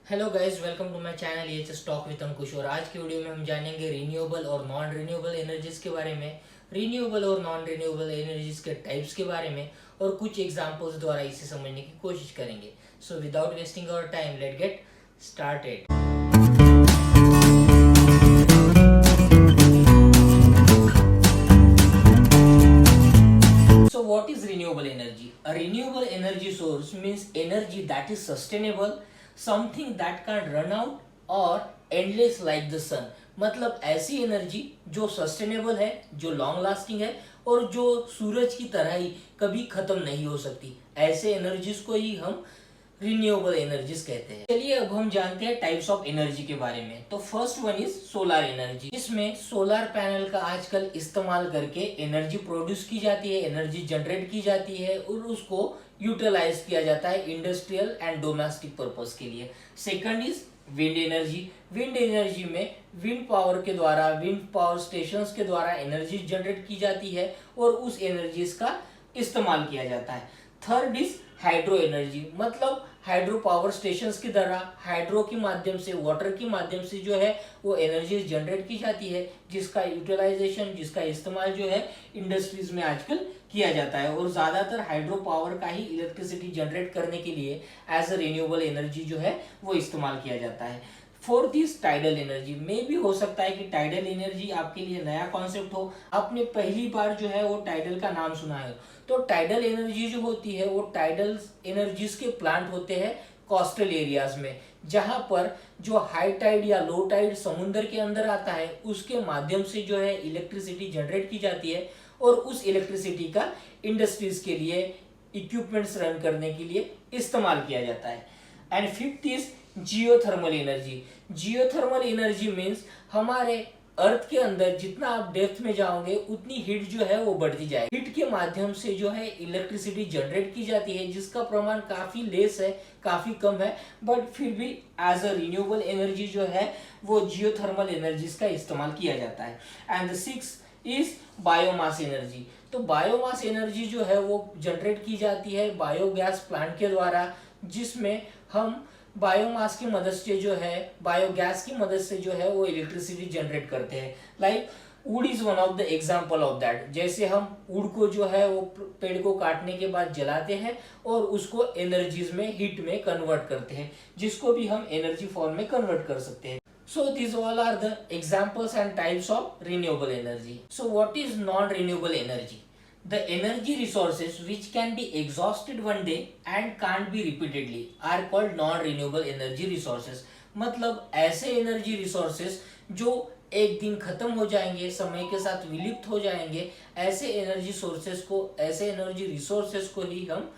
Hello guys, welcome to my channel EHS talk with Ankush. और आज की वीडियो में हम जानेंगे रिन्यूएबल और नॉन रिन्यूएबल एनर्जीज के बारे में, रिन्यूएबल और नॉन रिन्यूएबल एनर्जीज के टाइप्स के बारे में और कुछ एग्जांपल्स द्वारा इसे समझने की कोशिश करेंगे। So without wasting our time, let get started. So what is renewable energy? A renewable energy source means energy that is sustainable, something that can run out or endless like the sun. मतलब ऐसी energy जो sustainable है, जो long lasting है और जो सूरज की तरह ही कभी खत्म नहीं हो सकती, ऐसे एनर्जीज को ही हम रिन्यूएबल एनर्जीज कहते हैं। चलिए अब हम जानते हैं टाइप्स ऑफ एनर्जी के बारे में। तो first one is solar energy, जिसमें सोलर पैनल का आजकल इस्तेमाल करके एनर्जी प्रोड्यूस की जाती है, एनर्जी जनरेट की जाती है और उसको यूटिलाइज किया जाता है इंडस्ट्रियल एंड डोमेस्टिक पर्पस के लिए। Second is wind energy. Wind energy में विंड पावर के द्वारा, विंड पावर स्टेशंस के द्वारा एनर्जी जनरेट की जाती है और उस एनर्जीज का इस्तेमाल किया जाता है। थर्ड इज हाइड्रो एनर्जी, मतलब हाइड्रो पावर स्टेशंस की तरह हाइड्रो के माध्यम से, वाटर के माध्यम से जो है वो एनर्जी जनरेट की जाती है, जिसका यूटिलाइजेशन, जिसका इस्तेमाल जो है इंडस्ट्रीज में आजकल किया जाता है। और ज्यादातर हाइड्रो पावर का ही इलेक्ट्रिसिटी जनरेट करने के लिए एज अ रिन्यूएबल एनर्जी जो है वो इस्तेमाल किया जाता है। Fourth is tidal energy. में भी हो सकता है कि टाइडल एनर्जी आपके लिए नया कॉन्सेप्ट हो, आपने पहली बार जो है वो टाइडल का नाम सुना है। तो टाइडल एनर्जी जो होती है वो टाइडल एनर्जीज के प्लांट होते हैं कोस्टल एरियाज में, जहां पर जो हाई टाइड या लो टाइड समुद्र के अंदर आता है उसके माध्यम से जो है इलेक्ट्रिसिटी जनरेट की जाती है और उस इलेक्ट्रिसिटी का इंडस्ट्रीज के लिए, इक्विपमेंट्स रन करने के लिए इस्तेमाल किया जाता है। And fifth is geothermal energy. Geothermal energy means हमारे अर्थ के अंदर जितना आप डेप्थ में जाओगे उतनी हीट जो है वो बढ़ती जाएगी। हीट के माध्यम से जो है इलेक्ट्रिसिटी जनरेट की जाती है, जिसका प्रमाण काफी लेस है, काफी कम है, बट फिर भी एज अ रिन्यूएबल एनर्जी जो है वो जियोथर्मल एनर्जीज का इस्तेमाल किया जाता है। And the six is biomass energy. तो बायोमास एनर्जी जो है वो जनरेट की जाती है बायोगैस प्लांट के द्वारा, जिसमें हम बायोमास की मदद से जो है, बायोगैस की मदद से जो है वो इलेक्ट्रिसिटी जनरेट करते हैं। Like would is one of the example of that. जैसे हम वुड को जो है वो पेड़ को काटने के बाद जलाते हैं और उसको एनर्जीज में, हीट में कन्वर्ट करते हैं, जिसको भी हम एनर्जी फॉर्म में कन्वर्ट कर सकते हैं। So these all are the examples and types of renewable energy. So what is non-renewable energy? The energy resources which can be exhausted one day and can't be repeatedly are called non-renewable energy resources. मतलब ऐसे energy resources जो एक दिन खत्म हो जाएंगे, समय के साथ विलुप्त हो जाएंगे, ऐसे एनर्जी सोर्सेस को, ऐसे एनर्जी रिसोर्सेस को ही हम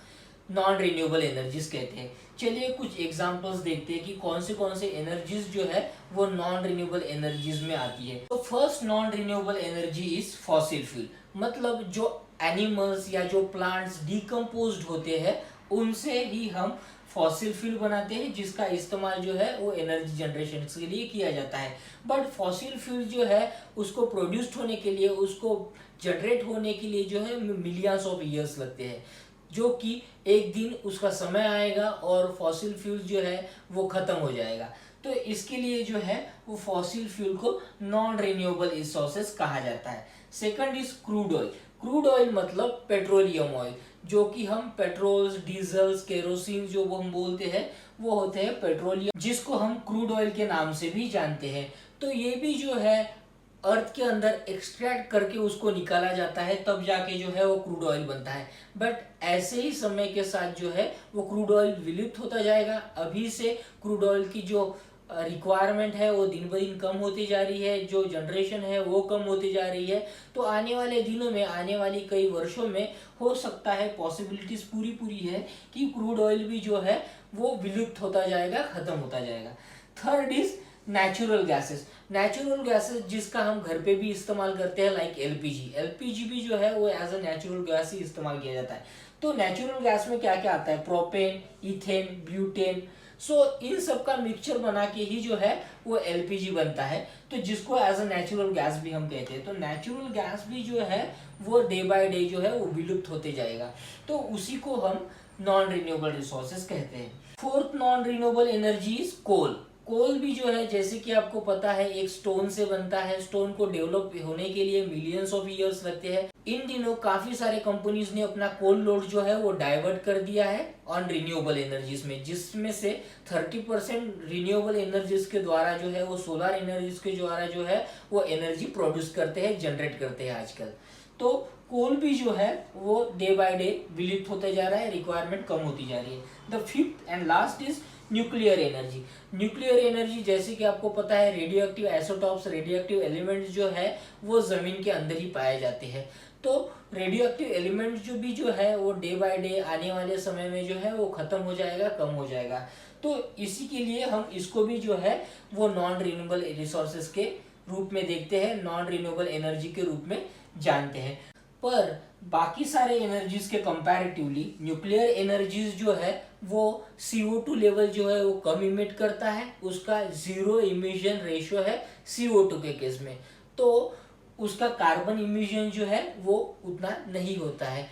नॉन रिन्यूएबल एनर्जीज कहते हैं। चलिए कुछ एग्जांपल्स देखते हैं कि कौन से एनर्जीज जो है वो नॉन रिन्यूएबल एनर्जीज में आती है। तो first non renewable energy is fossil fuel. मतलब जो एनिमल्स या जो प्लांट्स डिकम्पोज्ड होते हैं उनसे ही हम फॉसिल फ्यूल बनाते हैं, जिसका इस्तेमाल जो है वो एनर्जी जनरेशन के लिए किया जाता है। बट फॉसिल फ्यूल जो है उसको प्रोड्यूस्ड होने के लिए, उसको जनरेट होने के लिए जो है मिलियंस ऑफ ईयर्स लगते हैं, जो कि एक दिन उसका समय आएगा और फॉसिल फ्यूल जो है वो खत्म हो जाएगा। तो इसके लिए जो है वो फॉसिल फ्यूल को नॉन रिन्यूएबल रिसोर्सेस कहा जाता है। Second is crude oil. Crude oil मतलब पेट्रोलियम ऑयल, जो कि हम पेट्रोल्स, डीजल्स, केरोसिन जो वो हम बोलते हैं वो होते हैं पेट्रोलियम, जिसको हम क्रूड ऑयल के नाम से भी जानते हैं। तो ये भी जो है अर्थ के अंदर एक्सट्रैक्ट करके उसको निकाला जाता है, तब जाके जो है वो क्रूड ऑयल बनता है। बट ऐसे ही समय के साथ जो है वो क्रूड ऑयल विलुप्त होता जाएगा। अभी से क्रूड ऑयल की जो रिक्वायरमेंट है वो दिन ब दिन कम होती जा रही है, जो जनरेशन है वो कम होती जा रही है। तो आने वाले दिनों में, आने वाली कई वर्षों में हो सकता है, पॉसिबिलिटीज पूरी है कि क्रूड ऑयल भी जो है वो विलुप्त होता जाएगा, खत्म होता जाएगा। Third is natural gases. Natural gases जिसका हम घर पे भी इस्तेमाल करते हैं, लाइक एलपीजी। एलपीजी भी जो है वो एज अ नेचुरल गैस ही इस्तेमाल किया जाता है। तो नेचुरल गैस में क्या क्या आता है? Propane, ethane, butane. सो इन सब का मिक्सचर बना के ही जो है वो एलपीजी बनता है, तो जिसको एज अ नेचुरल गैस भी हम कहते हैं। तो नेचुरल गैस भी जो है वो डे बाय डे जो है वो विलुप्त होते जाएगा, तो उसी को हम नॉन रिन्यूएबल रिसोर्सेज कहते हैं। Fourth non renewable energy is coal. Coal भी जो है जैसे कि आपको पता है एक स्टोन से बनता है। स्टोन को डेवलप होने के लिए मिलियंस ऑफ ईयर्स लगते हैं। इन दिनों काफी सारे कंपनीज ने अपना कोल लोड जो है वो डाइवर्ट कर दिया है ऑन रिन्यूएबल एनर्जीज में, जिसमें से 30% रिन्यूएबल एनर्जीज के द्वारा जो है वो सोलर एनर्जीज के द्वारा जो है वो एनर्जी प्रोड्यूस करते हैं, जनरेट करते हैं आजकल। तो कोल भी जो है वो डे बाय डे विलुप्त होते जा रहा है, रिक्वायरमेंट कम होती जा रही है। The fifth and last is nuclear energy. Nuclear energy जैसे कि आपको पता है radio active isotopes, radio active elements जो है वो जमीन के अंदर ही पाए जाते हैं। तो रेडियो एक्टिव एलिमेंट्स जो भी जो है वो डे बाय डे आने वाले समय में जो है वो खत्म हो जाएगा, कम हो जाएगा। तो इसी के लिए हम इसको भी जो है वो नॉन रिन्यूएबल रिसोर्सेज के रूप में देखते हैं, नॉन रिन्यूएबल एनर्जी के रूप में जानते हैं। पर बाकी सारे एनर्जीज के कंपैरेटिवली न्यूक्लियर एनर्जीज जो है वो CO2 लेवल जो है वो कम इमिट करता है। उसका जीरो इमिशन रेशियो है CO2 के केस में, तो उसका कार्बन इमिशन जो है वो उतना नहीं होता है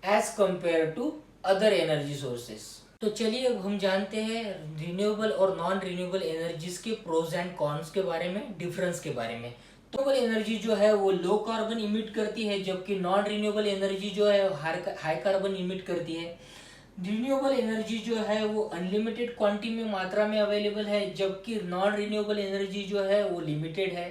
as compare to other energy sources. तो चलिए अब हम जानते हैं रिन्यूएबल और नॉन रिन्यूएबल एनर्जीज के प्रोज एंड कॉन्स के बारे में, डिफरेंस के बारे में। रिन्यूएबल एनर्जी जो है वो लो कार्बन इमिट करती है, जबकि नॉन रिन्यूएबल एनर्जी जो है हाई कार्बन इमिट करती है। रिन्यूएबल एनर्जी जो है वो अनलिमिटेड क्वांटिटी में मात्रा में अवेलेबल है, जबकि नॉन रिन्यूएबल एनर्जी जो है वो लिमिटेड है।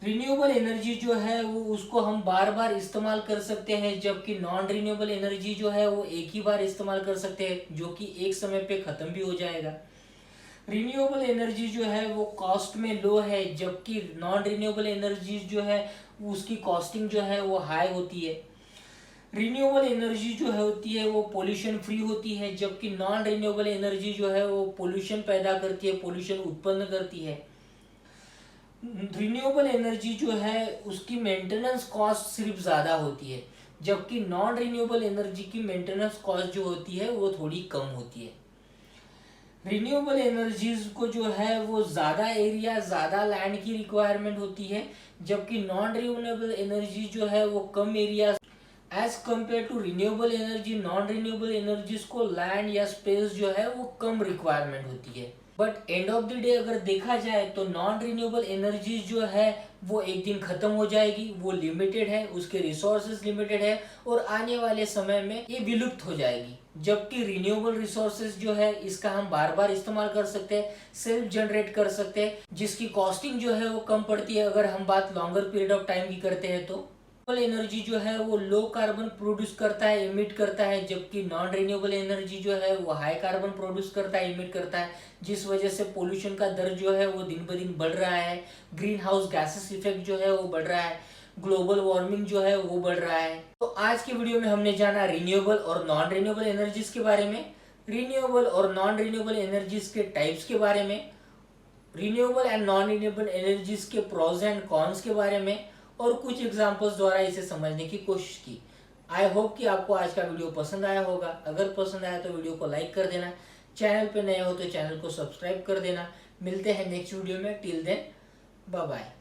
रिन्यूएबल एनर्जी जो है वो उसको हम बार बार इस्तेमाल कर सकते हैं, जबकि नॉन रिन्यूएबल एनर्जी जो है वो एक ही बार इस्तेमाल कर सकते हैं, जो कि एक समय पे खत्म भी हो जाएगा। रिन्यूएबल एनर्जी जो है वो कॉस्ट में लो है, जबकि नॉन रिन्यूएबल एनर्जी जो है उसकी कॉस्टिंग जो है वो हाई होती है। रिन्यूएबल एनर्जी जो है होती है वो पोल्यूशन फ्री होती है, जबकि नॉन रिन्यूएबल एनर्जी जो है वो पोल्यूशन पैदा करती है, पोल्यूशन उत्पन्न करती है। रिन्यूएबल एनर्जी जो है उसकी मेंटेनेंस कॉस्ट सिर्फ ज़्यादा होती है, जबकि नॉन रिन्यूएबल एनर्जी की मेंटेनेंस कॉस्ट जो होती है वो थोड़ी कम होती है। रिन्यूएबल एनर्जीज को जो है वो ज़्यादा एरिया, ज़्यादा लैंड की रिक्वायरमेंट होती है, जबकि नॉन रिन्यूएबल एनर्जी जो है वो कम area as compare to renewable energy. Non renewable energies को लैंड या स्पेस जो है वो कम रिक्वायरमेंट होती है। But end of the day अगर देखा जाए तो नॉन रिन्यूएबल एनर्जी जो है वो एक दिन खत्म हो जाएगी, वो लिमिटेड है, उसके रिसोर्सेज लिमिटेड है और आने वाले समय में ये विलुप्त हो जाएगी। जबकि रिन्यूएबल रिसोर्सेज जो है इसका हम बार बार इस्तेमाल कर सकते हैं, सेल्फ जनरेट कर सकते हैं, जिसकी कॉस्टिंग जो है वो कम पड़ती है अगर हम बात लॉन्गर पीरियड ऑफ टाइम की करते हैं। तो एनर्जी जो है वो लो कार्बन प्रोड्यूस करता है, इमिट करता है, जबकि नॉन रिन्यूएबल एनर्जी जो है वो हाई कार्बन प्रोड्यूस करता है, इमिट करता है, जिस वजह से पोल्यूशन का दर जो है वो दिन ब दिन बढ़ रहा है, ग्रीन हाउस गैसेस इफेक्ट जो है वो बढ़ रहा है, ग्लोबल वार्मिंग जो है वो बढ़ रहा है। तो आज के वीडियो में हमने जाना रिन्यूएबल और नॉन रिन्यूएबल एनर्जीज के बारे में, रिन्यूएबल और नॉन रिन्यूएबल एनर्जीज के टाइप्स के बारे में, renewable and non renewable energies के प्रोज एंड कॉन्स के बारे में, और कुछ एग्जांपल्स द्वारा इसे समझने की कोशिश की। आई होप कि आपको आज का वीडियो पसंद आया होगा। अगर पसंद आया तो वीडियो को लाइक कर देना, चैनल पे नए हो तो चैनल को सब्सक्राइब कर देना। मिलते हैं नेक्स्ट वीडियो में, टिल देन बाय बाय।